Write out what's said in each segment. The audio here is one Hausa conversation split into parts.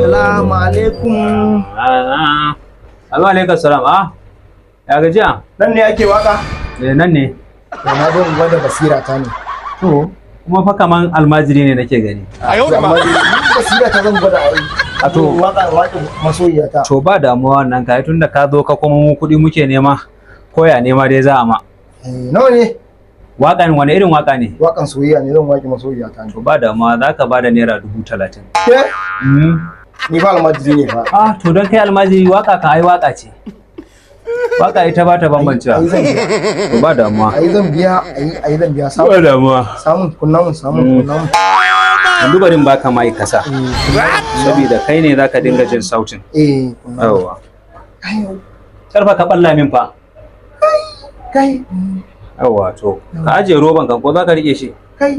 Salamu alaikum. Assalamu alaikum salam. Ya gajiya? Nan ne ake waka? Nan ne. To na zo in gwada basira ta ne. To, kuma fa kaman almajiri ne nake gani. Basira ta zan gwada ai. A to waka masoyiya ta. To ba damuwa wannan kai tunda ka zo ka kuma mu kuɗi muke nema. Koya nema dai za a ma. Nawa ne? Waƙan wani irin waƙa ne? Waƙan soyayya ne, zan waƙi masoyiya ta ne. To ba damuwa za ka bada naira 30,000. Ni fa almajiri ne fa. To don kai almajiri waƙa kan ai waƙa ce. Waƙa ita ba ta bambancewa. To ba damuwa. Ai zan biya, ai zan biya samu. Ba damuwa. Samun kunnan. Yanzu barin baka mai kasa. Saboda kai ne zaka dinga jin sautin. Yawa. Karfa ka balla min fa. Kai. Yawa to. Ka aje roban kan ko zaka rike shi? Kai.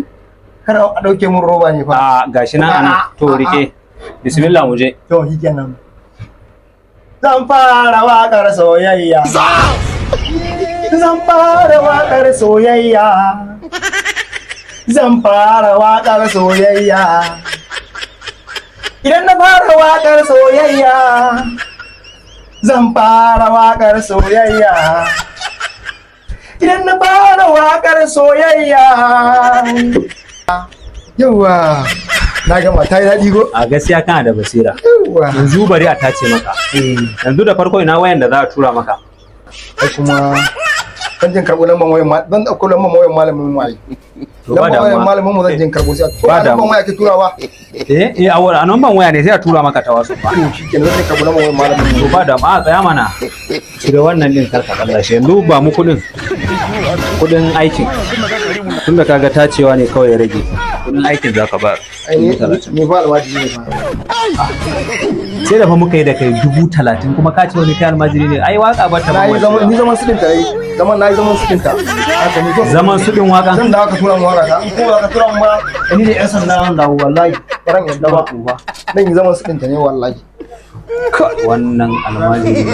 Kar a dauke mun roba ne fa. Gashi nan ana. To rike. Bismillah mu je. To shikenan. Zan fara waƙar soyayya. Zan fara waƙar soyayya. Zan fara waƙar soyayya. Idan na fara waƙar soyayya, zan fara waƙar soyayya. Idan na fara waƙar soyayya. Yawa, na gama ta yi daɗi ko? A gaskiya kana da basira. Yawa. Yanzu bari a tace maka. Yanzu da farko ina wayan da za a tura maka. Ai kuma zan jin karɓo lambar wayan zan ɗauko lambar wayan malamin mu ai. To ba Lambar wayan damuwa. malamin mu zan jin karɓo sai Ba a damuwa. lambar waya ke turawa. A namban waya ne sai a tura maka ta wasu ba. To shikenan zan karɓo lambar wayan malamin mu. To ba damuwa a tsaya mana. Cire wannan din karka kalla shi yanzu ba mu kudin aikin. Tunda kaga tacewa ne kawai ya rage. Kudin aikin zaka ba. Ai ni fa almajiri ne fa. Sai da fa muka yi da kai 30,000 kuma ka ce wani kai almajiri ne. Ai waka ba ta Na yi bambancewa. ni zaman sudin ta yi. Na yi zaman sudin ta. Haka ni ko. Zaman sudin waka. Zan da aka tura mu waka ta. In ko aka tura mu ba ni da yan sanda nan da wallahi. Ran yadda ba ku ba. Dan yi zaman sudin ta ne wallahi. Wannan almajiri ne.